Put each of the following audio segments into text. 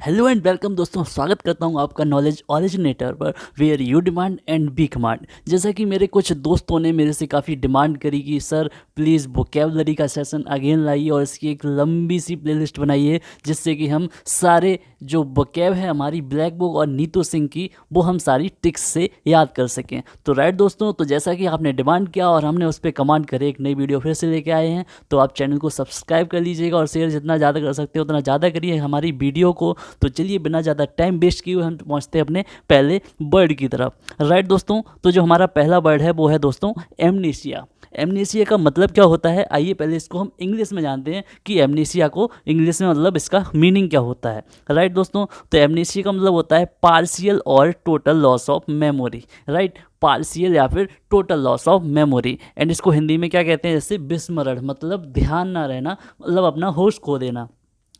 Hello and welcome दोस्तों, स्वागत करता हूं आपका नॉलेज ओरिजिनेटर पर, where you demand and be command. जैसा कि मेरे कुछ दोस्तों ने मेरे से काफ़ी डिमांड करी कि सर प्लीज़ वोकैबुलरी का सेशन अगेन लाइए और इसकी एक लंबी सी प्लेलिस्ट बनाइए जिससे कि हम सारे जो वोकैब है हमारी ब्लैक बुक और नीतू सिंह की वो हम सारी टिक्स से याद कर सकें। तो राइट दोस्तों, तो जैसा कि आपने डिमांड किया और हमने उस पर कमांड करे एक नई वीडियो फिर से लेके आए हैं, तो आप चैनल को सब्सक्राइब कर लीजिएगा और शेयर जितना ज़्यादा कर सकते हो उतना ज़्यादा करिए हमारी वीडियो को। तो चलिए बिना ज़्यादा टाइम वेस्ट किए हुए हम पहुँचते हैं अपने पहले वर्ड की तरफ। राइट दोस्तों, तो जो हमारा पहला वर्ड है वो है दोस्तों एमनीशिया। एमनीशिया का मतलब क्या होता है, आइए पहले इसको हम इंग्लिश में जानते हैं कि एमनीशिया को इंग्लिश में मतलब इसका मीनिंग क्या होता है। राइट दोस्तों, तो एमनीशिया का मतलब होता है पार्शियल और total loss of memory. Right, partial या फिर total loss of memory. And इसको हिंदी में क्या कहते हैं, जैसे विस्मरण, मतलब ध्यान ना रहना, मतलब अपना होश खो देना।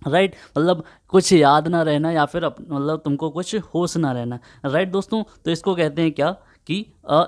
राइट, मतलब कुछ याद ना रहना या फिर मतलब तुमको कुछ होश ना रहना। राइट दोस्तों, तो इसको कहते हैं क्या कि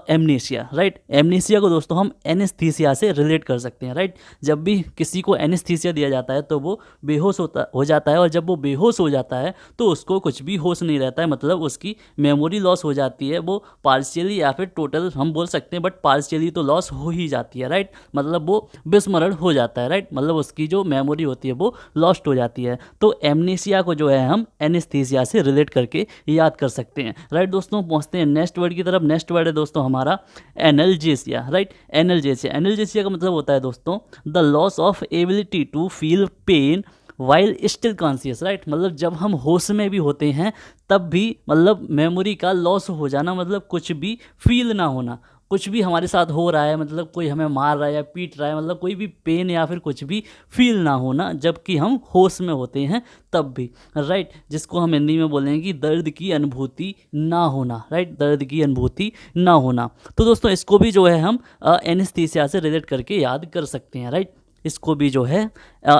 एमनीशिया। राइट, एमनीशिया को दोस्तों हम एनेस्थीसिया से रिलेट कर सकते हैं। राइट, जब भी किसी को एनेस्थीसिया दिया जाता है तो वो बेहोश हो जाता है, और जब वो बेहोश हो जाता है तो उसको कुछ भी होश नहीं रहता है, मतलब उसकी मेमोरी लॉस हो जाती है। वो पार्शियली या फिर टोटल हम बोल सकते हैं, बट पार्शियली तो लॉस हो ही जाती है। राइट, मतलब वो विस्मरण हो जाता है। राइट, मतलब उसकी जो मेमोरी होती है वो लॉस्ट हो जाती है। तो एमनीशिया को जो है हम एनेस्थीसिया से रिलेट करके याद कर सकते हैं। राइट दोस्तों, पहुंचते हैं नेक्स्ट वर्ड की तरफ। नेक्स्ट वर्ड है दोस्तों हमारा एनल्जेसिया। राइट, एनल्जेसिया। एनल्जेसिया का मतलब होता है दोस्तों the loss of ability to feel pain while still conscious. Right, मतलब जब हम होश में भी होते हैं तब भी मतलब मेमोरी का लॉस हो जाना, मतलब कुछ भी फील ना होना, कुछ भी हमारे साथ हो रहा है, मतलब कोई हमें मार रहा है या पीट रहा है, मतलब कोई भी पेन या फिर कुछ भी फील ना होना जबकि हम होश में होते हैं तब भी। राइट, जिसको हम हिंदी में बोलेंगे कि दर्द की अनुभूति ना होना। राइट, दर्द की अनुभूति ना होना। तो दोस्तों इसको भी जो है हम एनेस्थीसिया से रिलेट करके याद कर सकते हैं। राइट, इसको भी जो है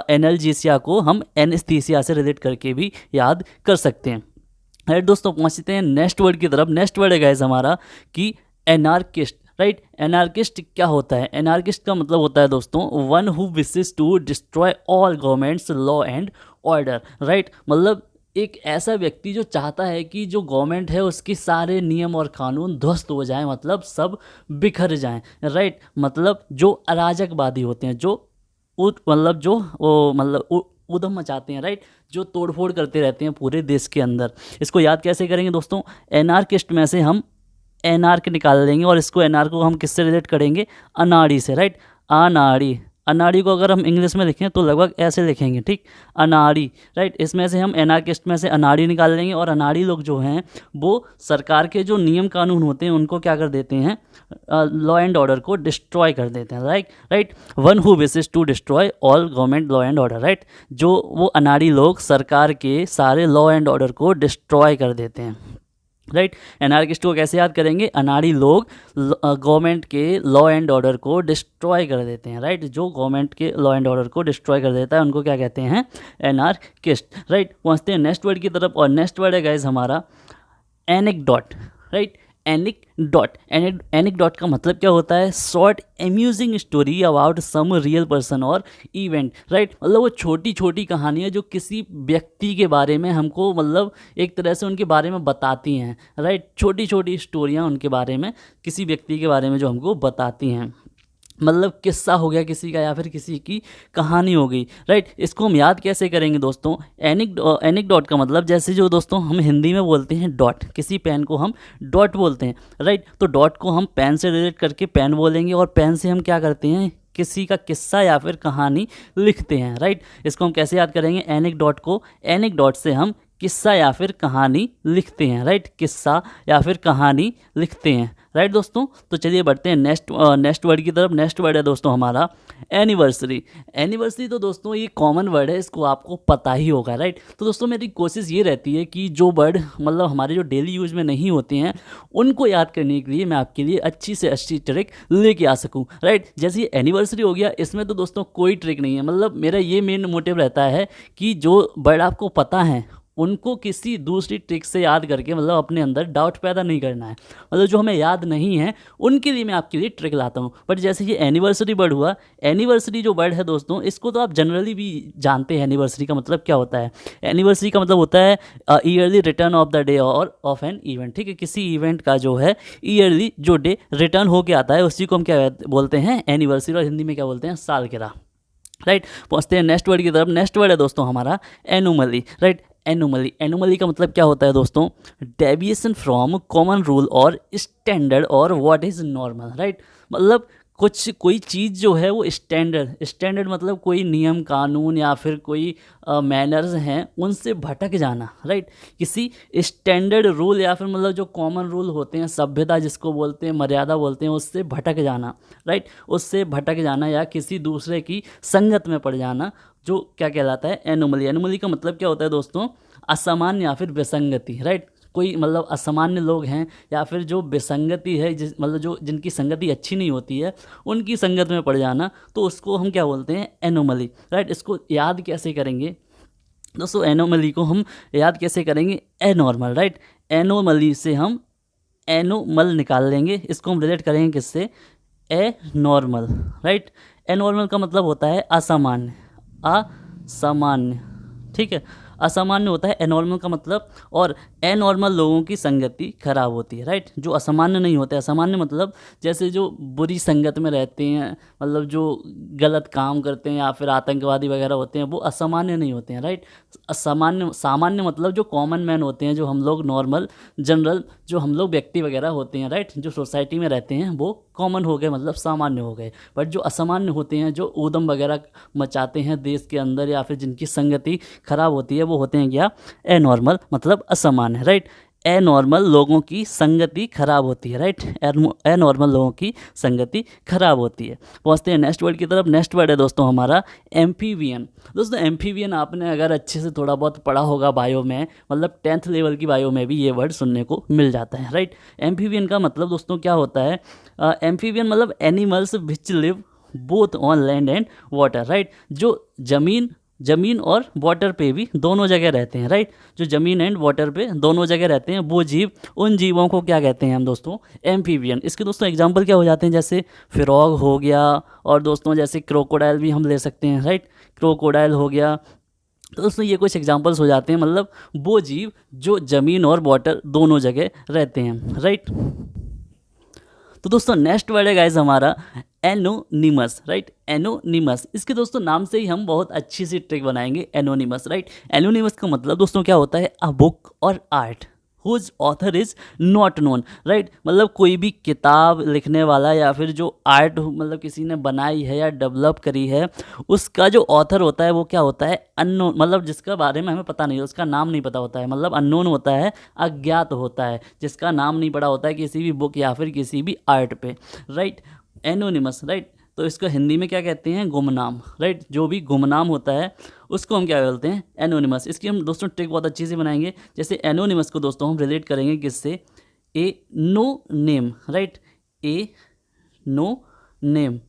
एनल्जेसिया को हम एनेस्थीसिया से रिलेट करके भी याद कर सकते हैं। राइट दोस्तों, पहुंचते हैं नेक्स्ट वर्ड की तरफ। नेक्स्ट वर्ड है गाइस हमारा कि एनार्किस्ट। राइट, एनार्किस्ट क्या होता है? एनार्किस्ट का मतलब होता है दोस्तों one who wishes to destroy all governments law and order. Right, मतलब एक ऐसा व्यक्ति जो चाहता है कि जो गवर्नमेंट है उसके सारे नियम और कानून ध्वस्त हो जाएं, मतलब सब बिखर जाएं। राइट, मतलब जो अराजकवादी होते हैं, जो मतलब जो वो मतलब उधम मचाते हैं। राइट, जो तोड़फोड़ करते रहते हैं पूरे देश के अंदर। इसको याद कैसे करेंगे दोस्तों? एनार्किस्ट में से हम एनार्क निकाल देंगे और इसको एनार्क को हम किससे रिलेट करेंगे? अनाड़ी से। राइट, अनाड़ी। अनाड़ी को अगर हम इंग्लिश में लिखें तो लगभग ऐसे लिखेंगे, ठीक, अनाड़ी। राइट, इसमें से हम एनार्किस्ट में से अनाड़ी निकाल देंगे, और अनाड़ी लोग जो हैं वो सरकार के जो नियम कानून होते हैं उनको क्या कर देते हैं? लॉ एंड ऑर्डर को डिस्ट्रॉय कर देते हैं। Right, one who wishes to destroy all government law and order. Right, जो वो अनाड़ी लोग सरकार के सारे लॉ एंड ऑर्डर को डिस्ट्रॉय कर देते हैं। राइट, एनार्किस्ट को कैसे याद करेंगे? अनाड़ी लोग गवर्नमेंट के लॉ एंड ऑर्डर को डिस्ट्रॉय कर देते हैं। राइट, जो गवर्नमेंट के लॉ एंड ऑर्डर को डिस्ट्रॉय कर देता है उनको क्या कहते हैं? एनार्किस्ट। राइट, पहुंचते हैं नेक्स्ट वर्ड की तरफ, और नेक्स्ट वर्ड है गाइस हमारा एनेक्डोट। Right, anecdote. एनेक्डोट का मतलब क्या होता है? Short amusing story about some real person और इवेंट। राइट, मतलब वो छोटी छोटी कहानियाँ जो किसी व्यक्ति के बारे में हमको मतलब एक तरह से उनके बारे में बताती हैं। राइट, छोटी छोटी स्टोरियाँ उनके बारे में, किसी व्यक्ति के बारे में जो हमको बताती हैं, मतलब किस्सा हो गया किसी का या फिर किसी की कहानी हो गई। राइट, इसको हम याद कैसे करेंगे दोस्तों? एनेक्डोट का मतलब जैसे जो दोस्तों हम हिंदी में बोलते हैं डॉट, किसी पेन को हम डॉट बोलते हैं। राइट, तो डॉट को हम पेन से रिलेट करके पेन बोलेंगे, और पेन से हम क्या करते हैं? किसी का किस्सा या फिर कहानी लिखते हैं। राइट, इसको हम कैसे याद करेंगे? एनेक्डोट को एनेक्डोट से हम किस्सा या फिर कहानी लिखते हैं। राइट, किस्सा या फिर कहानी लिखते हैं। राइट दोस्तों, तो चलिए बढ़ते हैं नेक्स्ट वर्ड की तरफ। नेक्स्ट वर्ड है दोस्तों हमारा एनिवर्सरी। एनिवर्सरी तो दोस्तों ये कॉमन वर्ड है, इसको आपको पता ही होगा। राइट, तो दोस्तों मेरी कोशिश ये रहती है कि जो वर्ड मतलब हमारे जो डेली यूज में नहीं होते हैं उनको याद करने के लिए मैं आपके लिए अच्छी से अच्छी ट्रिक लेके आ सकूं। राइट, जैसे एनिवर्सरी हो गया, इसमें तो दोस्तों कोई ट्रिक नहीं है, मतलब मेरा ये मेन मोटिव रहता है कि जो वर्ड आपको पता है उनको किसी दूसरी ट्रिक से याद करके मतलब अपने अंदर डाउट पैदा नहीं करना है। मतलब जो हमें याद नहीं है उनके लिए मैं आपके लिए ट्रिक लाता हूँ। बट जैसे ये एनिवर्सरी वर्ड हुआ, एनिवर्सरी जो वर्ड है दोस्तों, इसको तो आप जनरली भी जानते हैं एनिवर्सरी का मतलब क्या होता है। एनिवर्सरी का मतलब होता है yearly return of the day और ऑफ एन इवेंट। ठीक है, किसी इवेंट का जो है ईयरली जो डे रिटर्न होके आता है उसी को हम क्या बोलते हैं, एनिवर्सरी, और हिंदी में क्या बोलते हैं, सालगिरह। राइट, पहुंचते हैं नेक्स्ट वर्ड की तरफ। नेक्स्ट वर्ड है दोस्तों हमारा एनोमली। राइट, एनोमली, एनोमली का मतलब क्या होता है दोस्तों, डेविएशन फ्रॉम कॉमन रूल और स्टैंडर्ड और व्हाट इज नॉर्मल। राइट, मतलब कुछ कोई चीज़ जो है वो स्टैंडर्ड, स्टैंडर्ड मतलब कोई नियम कानून या फिर कोई मैनर्स हैं उनसे भटक जाना। राइट, किसी स्टैंडर्ड रूल या फिर मतलब जो कॉमन रूल होते हैं, सभ्यता जिसको बोलते हैं, मर्यादा बोलते हैं, उससे भटक जाना। राइट, उससे भटक जाना या किसी दूसरे की संगत में पड़ जाना, जो क्या कहलाता है, एनोमली। एनोमली का मतलब क्या होता है दोस्तों, असामान्य या फिर विसंगति। राइट, कोई मतलब असामान्य लोग हैं या फिर जो विसंगति है, जिस मतलब जो जिनकी संगति अच्छी नहीं होती है उनकी संगत में पड़ जाना, तो उसको हम क्या बोलते हैं, एनोमली। राइट, इसको याद कैसे करेंगे दोस्तों, एनोमली को हम याद कैसे करेंगे, एनॉर्मल। राइट, एनोमली से हम एनोमल निकाल लेंगे, इसको हम रिलेट करेंगे किससे, ए नॉर्मल। राइट, एनॉर्मल का मतलब होता है असामान्य, असामान्य। ठीक है, असामान्य होता है एनॉर्मल का मतलब, और एनॉर्मल लोगों की संगति खराब होती है। राइट, जो असामान्य नहीं होते, असामान्य मतलब जैसे जो बुरी संगत में रहते हैं, मतलब जो गलत काम करते हैं या फिर आतंकवादी वगैरह होते हैं, वो असामान्य नहीं होते हैं। राइट, असामान्य, सामान्य मतलब जो कॉमन मैन होते हैं, जो हम लोग नॉर्मल जनरल जो हम लोग व्यक्ति वगैरह होते हैं। राइट, जो सोसाइटी में रहते हैं वो कॉमन हो गए, मतलब सामान्य हो गए। बट जो असामान्य होते हैं, जो ऊधम वगैरह मचाते हैं देश के अंदर या फिर जिनकी संगति खराब होती है, वो होते हैं क्या, एनॉर्मल, मतलब असामान्य। राइट, एनॉर्मल लोगों की संगति खराब होती है। राइट, एनॉर्मल लोगों की संगति खराब होती है। पहुंचते हैं नेक्स्ट वर्ड की तरफ। नेक्स्ट वर्ड है दोस्तों हमारा एम्फीबियन। दोस्तों एम्फीबियन आपने अगर अच्छे से थोड़ा बहुत पढ़ा होगा बायो में, मतलब 10th लेवल की बायो में भी ये वर्ड सुनने को मिल जाता है। राइट, एम्फीबियन का मतलब दोस्तों क्या होता है, एम्फीबियन मतलब animals which live both on land and water. Right, जो ज़मीन और वाटर पे भी दोनों जगह रहते हैं। राइट, जो ज़मीन एंड वाटर पे दोनों जगह रहते हैं, वो जीव, उन जीवों को क्या कहते हैं हम दोस्तों, एम्फीबियन। इसके दोस्तों एग्जांपल क्या हो जाते हैं, जैसे फ्रॉग हो गया, और दोस्तों जैसे क्रोकोडाइल भी हम ले सकते हैं। राइट, क्रोकोडाइल हो गया। तो दोस्तों ये कुछ एग्जांपल्स हो जाते हैं, मतलब वो जीव जो ज़मीन और वाटर दोनों जगह रहते हैं। राइट, तो दोस्तों नेक्स्ट वर्ड है गाइज हमारा एनोनिमस। राइट, एनोनिमस, इसके दोस्तों नाम से ही हम बहुत अच्छी सी ट्रिक बनाएंगे, एनोनिमस। राइट, एनोनिमस का मतलब दोस्तों क्या होता है, a book or art whose author is not known. Right, मतलब कोई भी किताब लिखने वाला या फिर जो आर्ट मतलब किसी ने बनाई है या डेवलप करी है, उसका जो ऑथर होता है वो क्या होता है, अननोन, मतलब जिसका बारे में हमें पता नहीं है, उसका नाम नहीं पता होता है, मतलब अननोन होता है, अज्ञात होता है, जिसका नाम नहीं पड़ा होता है किसी भी बुक या फिर किसी भी आर्ट पे। Right, anonymous. राइट, तो इसको हिंदी में क्या कहते हैं, गुमनाम। राइट, जो भी गुमनाम होता है उसको हम क्या बोलते हैं, एनोनिमस। इसकी हम दोस्तों ट्रिक बहुत अच्छी से बनाएंगे। जैसे एनोनिमस को दोस्तों हम रिलेट करेंगे किससे, ए नो नेम। राइट, ए नो नेम,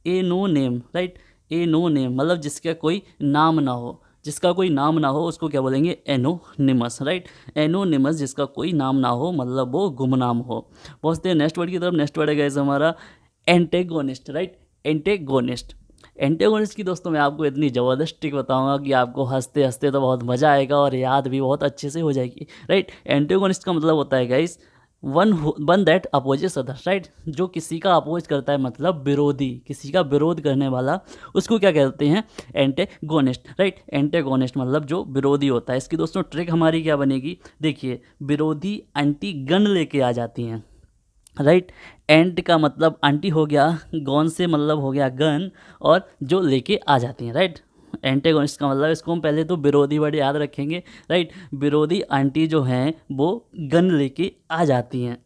ए नो नेम। राइट, ए नो नेम मतलब जिसका कोई नाम ना हो, जिसका कोई नाम ना हो उसको क्या बोलेंगे, एनोनिमस। राइट, एनोनिमस जिसका कोई नाम ना हो मतलब वो गुमनाम हो। पहुँचते हैं नेक्स्ट वर्ड की तरफ। नेक्स्ट वर्ड है गाइस हमारा एंटेगोनिस्ट। Right, antagonist. एंटेगोनिस्ट की दोस्तों मैं आपको इतनी ज़बरदस्त ट्रिक बताऊंगा कि आपको हंसते हंसते तो बहुत मज़ा आएगा और याद भी बहुत अच्छे से हो जाएगी। राइट, एंटेगोनिस्ट का मतलब होता है guys one that opposes other. Right, जो किसी का अपोज करता है, मतलब विरोधी, किसी का विरोध करने वाला, उसको क्या कहते हैं, एंटेगोनिस्ट। राइट, एंटेगोनिस्ट मतलब जो विरोधी होता है। इसकी दोस्तों ट्रिक हमारी क्या बनेगी, देखिए, विरोधी एंटी गन लेके आ जाती हैं। राइट, एंट का मतलब आंटी हो गया, गॉन से मतलब हो गया गन, और जो लेके आ जाती हैं। राइट, एंटेगोनिस्ट का मतलब, इसको हम पहले तो विरोधी वर्ड याद रखेंगे। राइट, विरोधी आंटी जो हैं वो गन लेके आ जाती हैं।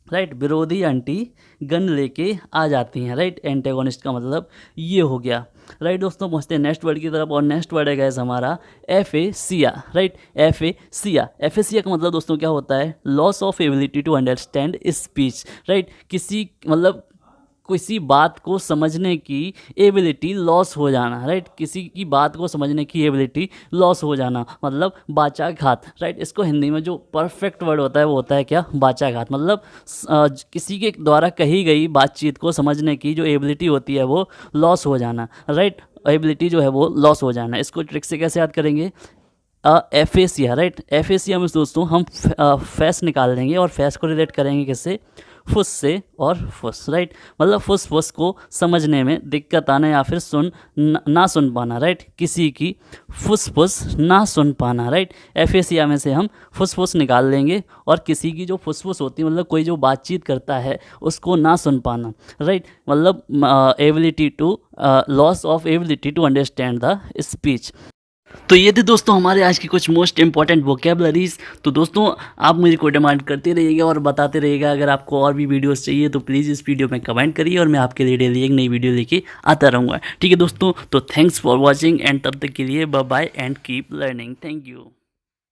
राइट, विरोधी आंटी गन लेके आ जाती हैं। राइट, एंटेगोनिस्ट का मतलब ये हो गया। राइट दोस्तों, पहुँचते हैं नेक्स्ट वर्ड की तरफ, और नेक्स्ट वर्ड है गैस हमारा एफेसिया। Right, aphasia. एफेसिया का मतलब दोस्तों क्या होता है, loss of ability to understand speech. Right, किसी मतलब किसी बात को समझने की एबिलिटी लॉस हो जाना, राइट। किसी की बात को समझने की एबिलिटी लॉस हो जाना मतलब बाचाघात, राइट। इसको हिंदी में जो परफेक्ट वर्ड होता है वो होता है क्या, बाचाघात। मतलब किसी के द्वारा कही गई बातचीत को समझने की जो एबिलिटी होती है वो लॉस हो जाना, राइट। एबिलिटी जो है वो लॉस हो जाना। इसको ट्रिक से कैसे याद करेंगे, एफेसिया, राइट। एफेसिया में दोस्तों हम फेस निकाल देंगे और फेस को रिलेट करेंगे किससे, फुस से और फुस, राइट। मतलब फुस फुस को समझने में दिक्कत आना या फिर ना सुन पाना, राइट। किसी की फुस फुस ना सुन पाना, राइट। एफेसिया में से हम फुस फुस निकाल लेंगे और किसी की जो फुस फुस होती है मतलब कोई जो बातचीत करता है उसको ना सुन पाना, राइट। मतलब ability to loss of ability to understand the speech. तो ये थे दोस्तों हमारे आज की कुछ मोस्ट इंपॉर्टेंट वोकेबलरीज। तो दोस्तों आप मुझे को डिमांड करते रहिएगा और बताते रहिएगा। अगर आपको और भी वीडियोस चाहिए तो प्लीज़ इस वीडियो में कमेंट करिए और मैं आपके लिए डेली एक नई वीडियो लेके आता रहूँगा। ठीक है दोस्तों, तो थैंक्स फॉर वॉचिंग एंड तब तक के लिए bye bye and keep learning. Thank you.